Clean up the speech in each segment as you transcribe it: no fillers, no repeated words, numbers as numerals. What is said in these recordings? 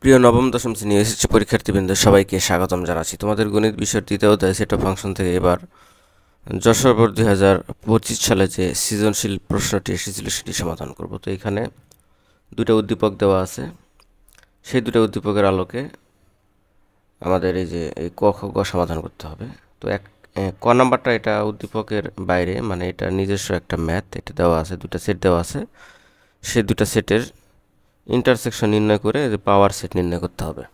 প্রিয় নবম দশম শ্রেণী এসএসসি পরীক্ষার্থীবৃন্দ, সবাইকে স্বাগতম জানাচ্ছি। তোমাদের গণিত বিষয়ের দ্বিতীয় অধ্যায় সেট অফ ফাংশন থেকে এবার যশোর বোর্ড 2025 সালে যে সৃজনশীল প্রশ্নটি এসেছিল সেটি সমাধান করব। তো এখানে দুটো উদ্দীপক দেওয়া আছে, সেই দুটো উদ্দীপকের আলোকে আমাদের এই ক খ গ সমাধান করতে হবে। তো ক নাম্বারটা এটা উদ্দীপকের বাইরে, মানে এটা নিজস্ব একটা ম্যাথ, এটা দেওয়া আছে, দুটো সেট দেওয়া আছে, সেই দুটো সেটের ইন্টারসেকশন নির্ণয় করে পাওয়ার সেট নির্ণয় করতে হবে।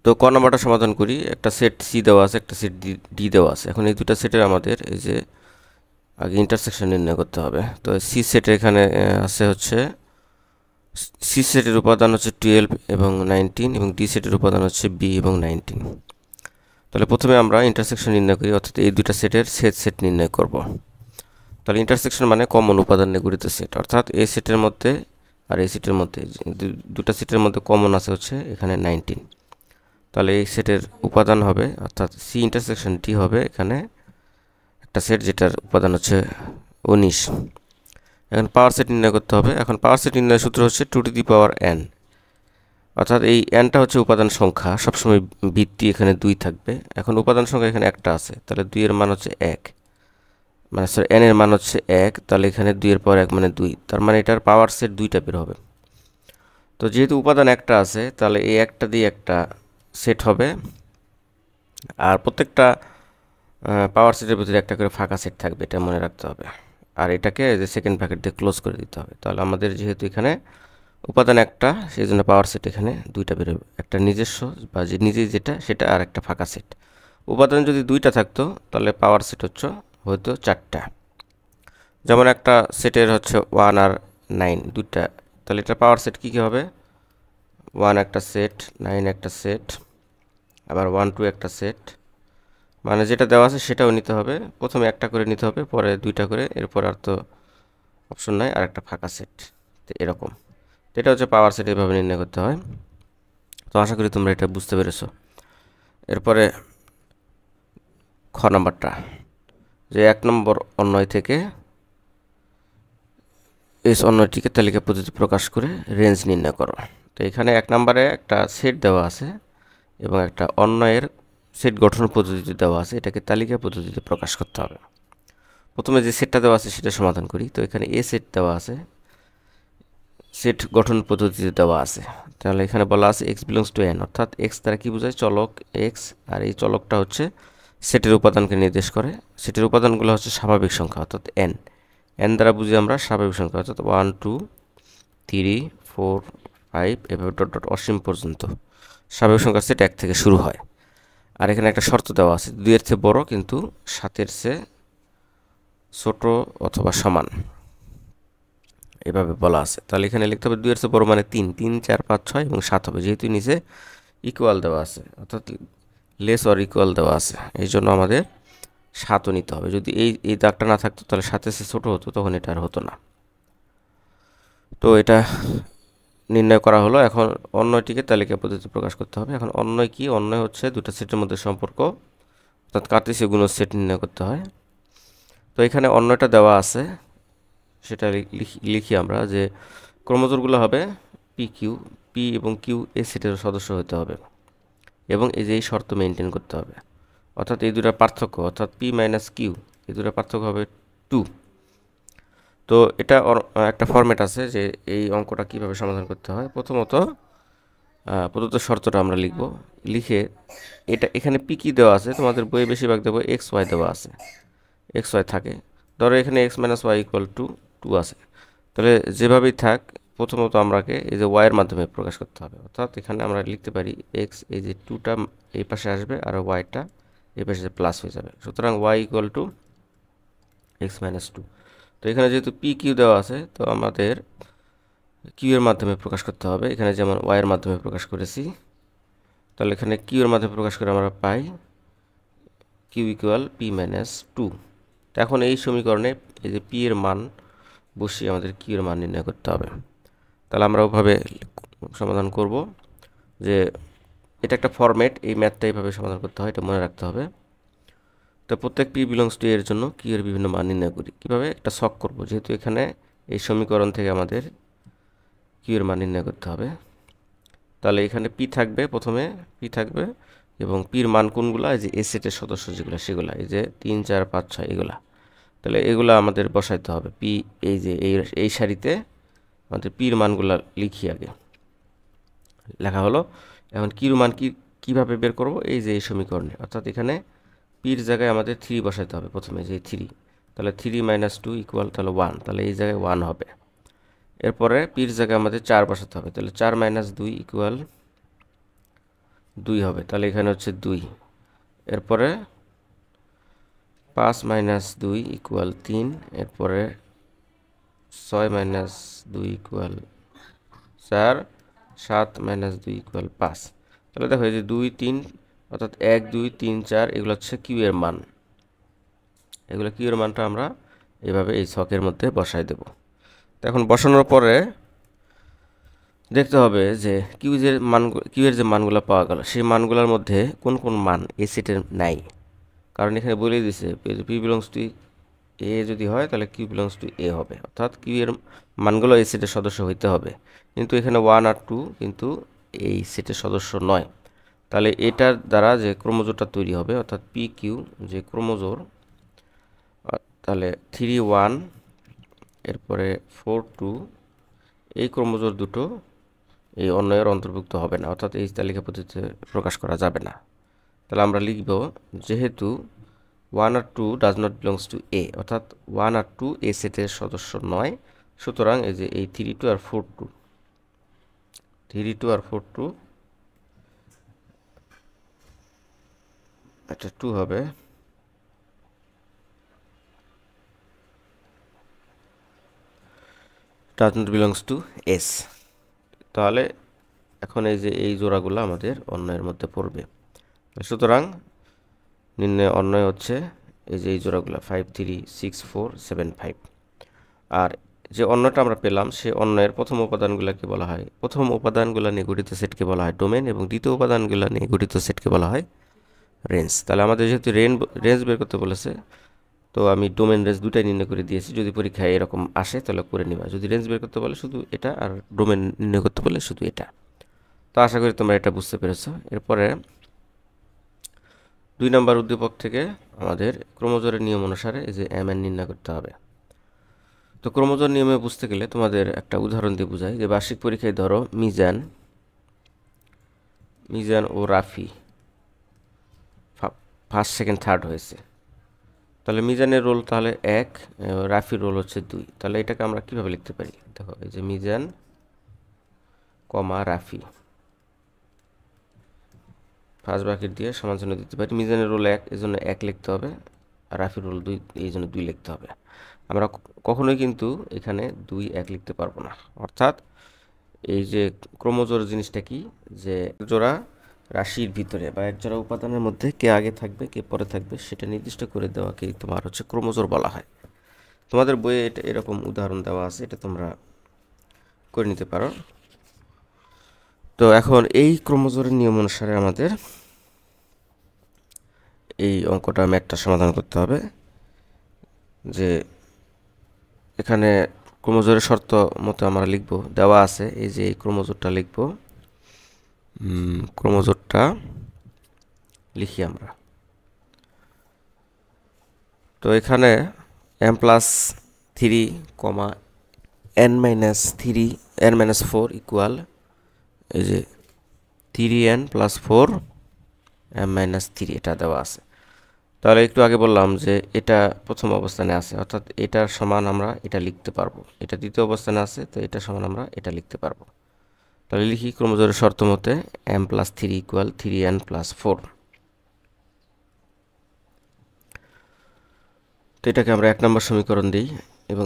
তো ক নাম্বারটা সমাধান করি। একটা সেট সি দেওয়া আছে, একটা সেট ডি দেওয়া আছে। এখন এই দুটো সেটের আমাদের এই যে আগে ইন্টারসেকশন নির্ণয় করতে হবে। তো সি সেটের এখানে আছে হচ্ছে, সি সেটের উপাদান হচ্ছে 12 এবং 19, এবং ডি সেটের উপাদান হচ্ছে বি এবং 19। তাহলে প্রথমে আমরা ইন্টারসেকশন নির্ণয় করি, অর্থাৎ এই দুটো সেটের সেট নির্ণয় করব। তাহলে ইন্টারসেকশন মানে কমন উপাদান নিয়ে গঠিত সেট, অর্থাৎ এই সেটের মধ্যে আর এই সেটের মধ্যে দুটো সেটের মধ্যে কমন আছে হচ্ছে এখানে 19। তাহলে এই সেটের উপাদান হবে, অর্থাৎ সি ইন্টারসেকশন ডি হবে এখানে একটা সেট যেটার উপাদান হচ্ছে 19। এখন পাওয়ার সেট নির্ণয় করতে হবে। এখন পাওয়ার সেট নির্ণয়ের সূত্র হচ্ছে 2 টু দি পাওয়ার n, অর্থাৎ এই nটা হচ্ছে উপাদান সংখ্যা, সবসময় ভিত্তি এখানে 2 থাকবে। এখন উপাদান সংখ্যা এখানে একটা আছে, তাহলে 2 এর মান হচ্ছে 1, মানে সরি n এর মান হচ্ছে 1, তাহলে এখানে 2 এর পাওয়ার 1 মানে 2, তার মানে এটার পাওয়ার সেট 2টা বের হবে। তো যেহেতু উপাদান একটা আছে, তাহলে এই একটা দিয়ে একটা সেট হবে, আর প্রত্যেকটা পাওয়ার সেটের ভিতরে একটা করে ফাঁকা সেট থাকবে, এটা মনে রাখতে হবে। আর এটাকে যে সেকেন্ড ব্র্যাকেট দিয়ে ক্লোজ করে দিতে হবে। তাহলে আমাদের যেহেতু এখানে উপাদান একটা, সেই জন্য পাওয়ার সেট এখানে 2টা বেরোবে, একটা নিজস্ব বা যে নিজেই যেটা সেটা, আর একটা ফাঁকা সেট। উপাদান যদি 2টা থাকতো তাহলে পাওয়ার সেট হয়তো 4টা। যেমন একটা সেটের হচ্ছে 1 আর 9 দুইটা, তাহলে এটা পাওয়ার সেট কী কী হবে? 1 একটা সেট, 9 একটা সেট, আবার 1 2 একটা সেট, মানে যেটা দেওয়া আছে সেটাও নিতে হবে। প্রথমে একটা করে নিতে হবে, পরে 2টা করে, এরপর আর তো অপশন নাই, আর একটা ফাঁকা সেট। তো এরকম, তো এটা হচ্ছে পাওয়ার সেট, এভাবে নির্ণয় করতে হয়। তো আশা করি তোমরা এটা বুঝতে পেরেছো। এরপরে খ নাম্বারটা, যে 1 নম্বর অন্বয় থেকে এস অন্যটিকে তালিকা পদ্ধতি প্রকাশ করে রেঞ্জ নির্ণয় করো। তো এখানে 1 নম্বরে একটা সেট দেওয়া আছে এবং একটা অন্বয়ের সেট গঠন পদ্ধতিতে দেওয়া আছে, এটাকে তালিকা পদ্ধতিতে প্রকাশ করতে হবে। প্রথমে যে সেটটা দেওয়া আছে সেটা সমাধান করি। তো এখানে এ সেট দেওয়া আছে, সেট গঠন পদ্ধতিতে দেওয়া আছে। তাহলে এখানে বলা আছে এক্স বিলংস টু এন, অর্থাৎ এক্স দ্বারা কি বোঝায়? চলক এক্স, আর এই চলকটা হচ্ছে সেটের উপাদানকে নির্দেশ করে। সেটের উপাদানগুলো হচ্ছে স্বাভাবিক সংখ্যা, অর্থাৎ এন। এন দ্বারা বুঝি আমরা স্বাভাবিক সংখ্যা, অর্থাৎ 1 2 3 4 5 এভাবে ডট ডট অসীম পর্যন্ত স্বাভাবিক সংখ্যার সেট 1 থেকে শুরু হয়। আর এখানে একটা শর্ত দেওয়া আছে, 2 এর চেয়ে বড় কিন্তু 7 এর চেয়ে ছোট অথবা সমান, এভাবে বলা আছে। তাহলে এখানে লিখতে হবে 2 এর চেয়ে বড় মানে 3, 3 4 5 6 এবং 7 হবে, যেহেতু নিচে ইকুয়াল দেওয়া আছে, অর্থাৎ লেস অর ইকুয়াল দেওয়া আছে, এই জন্য আমাদের 7ও নিতে হবে। যদি এই দাগটা না থাকতো তাহলে 7 এর চেয়ে ছোটো হতো, তখন এটা আর হতো না। তো এটা নির্ণয় করা হলো। এখন অন্যটিকে তালিকা পদ্ধতি প্রকাশ করতে হবে। এখন অন্যয় কি? অন্যয় হচ্ছে দুটো সেটের মধ্যে সম্পর্ক, অর্থাৎ কার্তেশীয় গুণজ সেট নির্ণয় করতে হয়। তো এখানে অন্যটা দেওয়া আছে, সেটা লিখি আমরা, যে ক্রমজোড়গুলো হবে পি কিউ, পি এবং কিউ এই সেটের সদস্য হতে হবে, এবং এই যে এই শর্ত মেনটেন করতে হবে, অর্থাৎ এই দুটার পার্থক্য, অর্থাৎ পি মাইনাস কিউ, এই দুটার পার্থক্য হবে 2। তো এটা একটা ফরম্যাট আছে যে এই অঙ্কটা কিভাবে সমাধান করতে হয়। প্রথমত প্রদত্ত শর্তটা আমরা লিখব, লিখে এটা এখানে পি কি দেওয়া আছে, তোমাদের বইয়ে বেশিরভাগ দেবো এক্স ওয়াই দেওয়া আছে, এক্স ওয়াই থাকে। ধরো এখানে X minus Y equal to 2 আছে, তাহলে যেভাবেই থাক প্রথমত আমরাকে এই যে ওয়াইয়ের মাধ্যমে প্রকাশ করতে হবে, অর্থাৎ এখানে আমরা লিখতে পারি এক্স, এই যে 2টা এই পাশে আসবে আর ওয়াইটা এই পাশে প্লাস হয়ে যাবে, সুতরাং Y equal to X minus 2। তো এখানে যেহেতু পি কিউ দেওয়া আছে, তো আমাদের কিউ এর মাধ্যমে প্রকাশ করতে হবে। এখানে যেমন ওয়াইয়ের মাধ্যমে প্রকাশ করেছি, তাহলে এখানে কিউ এর মাধ্যমে প্রকাশ করে আমরা পাই কিউ ইকুয়াল পি মাইনাস 2। তো এখন এই সমীকরণে এই যে পি এর মান বসিয়ে আমাদের কিউ এর মান নির্ণয় করতে হবে। তাহলে আমরা ওভাবে সমাধান করব, যে এটা একটা ফরম্যাট, এই ম্যাথটা এইভাবে সমাধান করতে হয়, এটা মনে রাখতে হবে। তো প্রত্যেক পি বিলংস টু এর জন্য কিউ এর বিভিন্ন মান নির্ণয় করি। কীভাবে? একটা ছক করব, যেহেতু এখানে এই সমীকরণ থেকে আমাদের কিউ এর মান নির্ণয় করতে হবে। তাহলে এখানে পি থাকবে, প্রথমে পি থাকবে এবং পির মান কোনগুলা, এই যে এ সেটের সদস্য যেগুলো সেগুলা, এই যে 3 4 5 6 এগুলা। তাহলে এগুলা আমাদের বসাইতে হবে। পি এই যে এই সারিতে আমাদের পির মানগুলা লিখি আগে, লেখা হলো। এখন কির মান কিভাবে বের করব, এই যে এই সমীকরণে, অর্থাৎ এখানে পির জায়গায় আমাদের 3 বসাইতে হবে প্রথমে, যে 3, তাহলে 3 - 2 = তাহলে 1, তাহলে এই জায়গায় 1 হবে। এরপরে পির জায়গায় আমাদের 4 বসাতে হবে, তাহলে 4 - 2 = 2 হবে, তাহলে এখানে হচ্ছে 2। এরপরে 5 - 2 = 3, এরপরে 6 - 2 = 4, 7 - 2 = 5। তাহলে দেখো এই যে 2 3, অর্থাৎ 1 2 3 4 এগুলো হচ্ছে কিউ এর মান। এগুলো কিউ এর মানটা আমরা এইভাবে এই ছকের মধ্যে বসাই দেব। তো এখন বসানোর পরে দেখতে হবে যে কিউ এর যে মানগুলো পাওয়া গেল, সেই মানগুলোর মধ্যে কোন কোন মান এ সেটের নাই। কারণ এখানে বলে দিয়েছে পি বিলংস টু এ যদি হয় তাহলে কিউ বিলংস টু এ হবে, অর্থাৎ কিউ এর মানগুলো এই সেটের সদস্য হইতে হবে। কিন্তু এখানে 1 আর 2 কিন্তু এই সেটের সদস্য নয়। তাহলে এটার দ্বারা যে ক্রোমোজোরটা তৈরি হবে, অর্থাৎ পি কিউ যে ক্রোমোজোর, তাহলে 3 1 এরপরে 4 2, এই ক্রোমোজোর দুটো এই অন্যয়ের অন্তর্ভুক্ত হবে না, অর্থাৎ এই তালিকা পদ্ধতিতে প্রকাশ করা যাবে না। তাহলে আমরা লিখব যেহেতু 1 আর 2 ডাজ নট বিলংস টু এ, অর্থাৎ 1 আর 2 এ সেটের সদস্য নয়, সুতরাং এই যে এই 3 2 আর 4 2, 3 2 আর 4 2, এটা 2 হবে। Does not belongs to S. তাহলে এখন এই যে এই জোড়াগুলো আমাদের অন্যয়ের মধ্যে পড়বে। সুতরাং নির্ণয় অন্যয় হচ্ছে এই যে এই জোড়াগুলো 5 3 6 4 7 5। আর যে অন্যটা আমরা পেলাম সে অন্যের প্রথম উপাদানগুলোকে বলা হয়, প্রথম উপাদানগুলো নিয়ে গঠিত সেটকে বলা হয় ডোমেন, এবং দ্বিতীয় উপাদানগুলো নিয়ে গঠিত সেটকে বলা হয় রেঞ্জ। তাহলে আমাদের যেহেতু রেঞ্জ বের করতে বলেছে, তো আমি ডোমেন রেঞ্জ দুটাই নির্ণয় করে দিয়েছি। যদি পরীক্ষায় এরকম আসে তাহলে করে নিবা, যদি রেঞ্জ বের করতে বলে শুধু এটা, আর ডোমেন নির্ণয় করতে বলে শুধু এটা। তো আশা করি তোমরা এটা বুঝতে পেরেছো। এরপরে 2 নম্বর উদ্দীপক থেকে আমাদের ক্রোমোজোরের নিয়ম অনুসারে এই যে mn নির্ণয় করতে হবে। তো ক্রোমোজোর নিয়মে বুঝতে গেলে তোমাদের একটা উদাহরণ দিয়ে বুঝাই, যে বার্ষিক পরীক্ষায় ধরো মিজান ও রাফি ফার্স্ট সেকেন্ড থার্ড হয়েছে। তাহলে মিজানের রোল তাহলে 1, রাফির রোল হচ্ছে 2। তাহলে এটাকে আমরা কিভাবে লিখতে পারি, দেখো এই যে মিজান কমা রাফি ফার্স্ট ব্র্যাকেট দিয়ে সমান চিহ্ন দিতে পারি। মিজানের রোল 1, এই জন্য 1 লিখতে হবে, আর রাফির রোল 2, এই জন্য 2 লিখতে হবে। আমরা কখনোই কিন্তু এখানে 2 1 লিখতে পারবো না। অর্থাৎ এই যে ক্রোমোজোর জিনিসটা কি, যে জোড়া রাশির ভিতরে বা এক জোড়া উপাদানের মধ্যে কে আগে থাকবে কে পরে থাকবে সেটা নির্দিষ্ট করে দেওয়াকেই তোমার হচ্ছে ক্রোমোজোর বলা হয়। তোমাদের বইয়ে এটা এরকম উদাহরণ দেওয়া আছে, এটা তোমরা করে নিতে পারো। তো এখন এই ক্রোমোজোরের নিয়ম অনুসারে আমাদের এই অঙ্কটা ম্যাথটা সমাধান করতে হবে। যে এখানে ক্রোমোজোরের শর্ত মতো আমরা লিখব, দেওয়া আছে এই যে এই ক্রোমোজোরটা লিখব, ক্রোমোজোরটা লিখি আমরা। তো এখানে m+3, n-4 ইকুয়াল এই যে 3n + 4 m-3, এটা দেওয়া আছে। তাহলে একটু আগে বললাম যে এটা প্রথম অবস্থানে আছে, অর্থাৎ এটার সমান আমরা এটা লিখতে পারবো। এটা দ্বিতীয় অবস্থানে আছে, তো এটা সমান আমরা এটা লিখতে পারবো। তাহলে লিখি ক্রোমোজোরের শর্ত মতে m+3 ইকুয়াল 3n + 4। তো এটাকে আমরা 1 নম্বর সমীকরণ দিই, এবং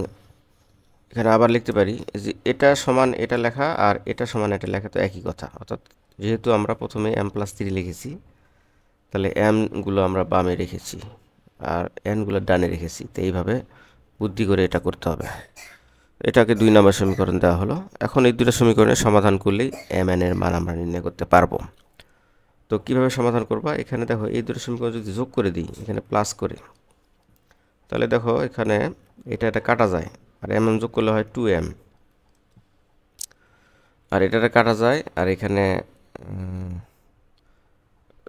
এখানে আবার লিখতে পারি যে এটা সমান এটা লেখা আর এটা সমান এটা লেখা তো একই কথা। অর্থাৎ যেহেতু আমরা প্রথমে m+3 লিখেছি, তাহলে m-গুলো আমরা বামে রেখেছি আর n-গুলো ডানে রেখেছি। তো এইভাবে বুদ্ধি করে এটা করতে হবে। এটাকে 2 নম্বর সমীকরণ দেওয়া হলো। এখন এই দুটো সমীকরণের সমাধান করলেই mn এর মান আমরা নির্ণয় করতে পারবো। তো কিভাবে সমাধান করবা, এখানে দেখো এই দুটো সমীকরণ যদি যোগ করে দিই এখানে প্লাস করে, তাহলে দেখো এখানে এটা কাটা যায়, আর m যোগ করলে হয় 2m। আর এটাতে কাটা যায়, আর এখানে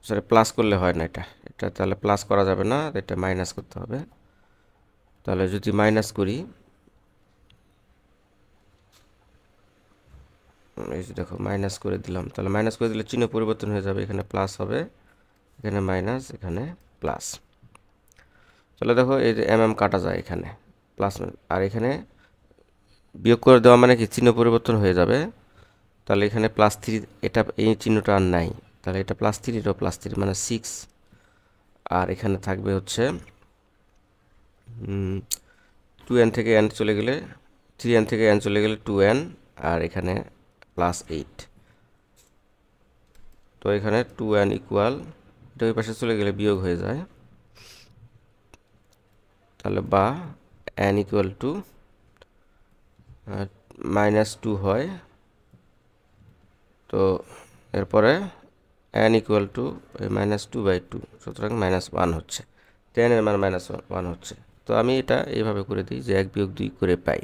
সরি প্লাস করলে হয় না, এটা তাহলে প্লাস করা যাবে না, এটা মাইনাস করতে হবে। তাহলে যদি মাইনাস করি, এই যে দেখো মাইনাস করে দিলাম, তাহলে মাইনাস করে দিলে চিহ্ন পরিবর্তন হয়ে যাবে, এখানে প্লাস হবে, এখানে মাইনাস, এখানে প্লাস। তাহলে দেখো এই যে কাটা যায় এখানে প্লাস, আর এখানে বিয়োগ করে দেওয়া মানে কি চিহ্ন পরিবর্তন হয়ে যাবে। তাহলে এখানে +3, এটা এই চিহ্নটা আর নাই, তাহলে এটা +3, এটাও +3 মানে 6। আর এখানে থাকবে হচ্ছে 2n থেকে n চলে গেলে 3n থেকে n চলে গেলে 2n, আর এখানে +8। তো এখানে 2n ইকুয়াল, এটা ওই পাশে চলে গেলে বিয়োগ হয়ে যায়, তাহলে বা n ইকুয়াল টু -2 হয়। তো এরপরে n ইকুয়াল টু -2/2, সুতরাং -1 হচ্ছে, 10 এর মান -1 হচ্ছে। তো আমি এটা এইভাবে করে দিই যে 1 বিয়োগ 2 করে পাই,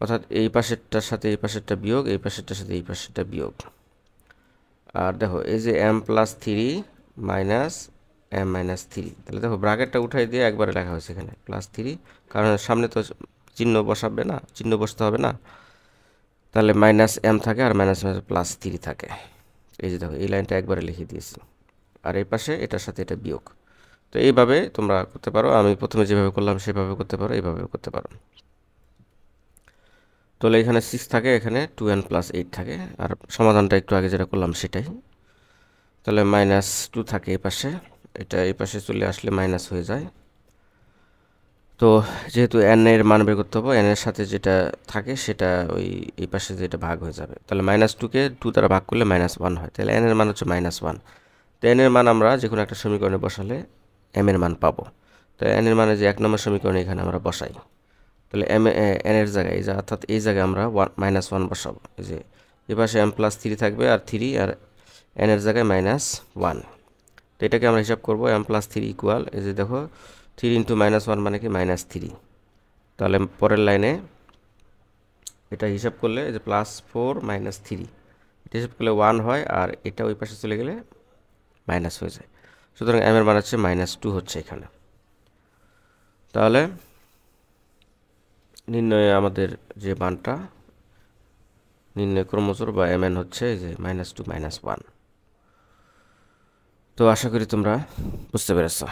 অর্থাৎ এই পাশেরটার সাথে এই পাশেরটা বিয়োগ, এই পাশেরটার সাথে এই পাশেরটা বিয়োগ। আর দেখো এই যে m+3 মাইনাস m-3, তাহলে দেখো ব্র্যাকেটটা উঠাই দিয়ে একবারে লেখা হয়েছে এখানে +3, কারণ সামনে তো চিহ্ন বসাবে না, চিহ্ন বসতে হবে না, তাহলে -m থাকে আর -3 থাকে। এই যে দেখো এই লাইনটা একবারে লিখে দিয়েছি, আর এই পাশে এটার সাথে এটা বিয়োগ। তো এইভাবে তোমরা করতে পারো, আমি প্রথমে যেভাবে করলাম সেভাবে করতে পারো, এইভাবেও করতে পারো। তাহলে এখানে 6 থাকে, এখানে 2n + 8 থাকে, আর সমাধানটা একটু আগে যেটা করলাম সেটাই। তাহলে -2 থাকে এই পাশে, এটা এই পাশে চলে আসলে মাইনাস হয়ে যায়। তো যেহেতু n এর মান বের করতে হবে, n এর সাথে যেটা থাকে সেটা ওই এই পাশে যেটা ভাগ হয়ে যাবে, তাহলে -2কে 2 দ্বারা ভাগ করলে -1 হয়, তাহলে n এর মান হচ্ছে -1। তো n এর মান আমরা যে কোনো একটা সমীকরণে বসালে m এর মান পাবো। তো n এর মানে যে 1 নম্বর সমীকরণে এখানে আমরা বসাই, তাহলে n এর জায়গায় এই যে অর্থাৎ এই জায়গায় আমরা -1 বসাবো, এই যে এই পাশে m+3 থাকবে আর 3, আর n এর জায়গায় -1। তো এটাকে আমরা হিসাব করবো, m+3 ইকুয়াল, এই যে দেখো 3 × -1 মানে কি -3। তাহলে পরের লাইনে এটা হিসাব করলে এই যে +4 -3, এটা হিসাব করলে 1 হয়, আর এটা ওই পাশে চলে গেলে মাইনাস হয়ে যায়। সুতরাং m এর মান হচ্ছে -2 হচ্ছে এখানে। তাহলে নির্ণয়ে আমাদের যে মানটা নির্ণয় ক্রমজোর বা mn হচ্ছে এই যে -2 -1। তো আশা করি তোমরা বুঝতে পেরেছো।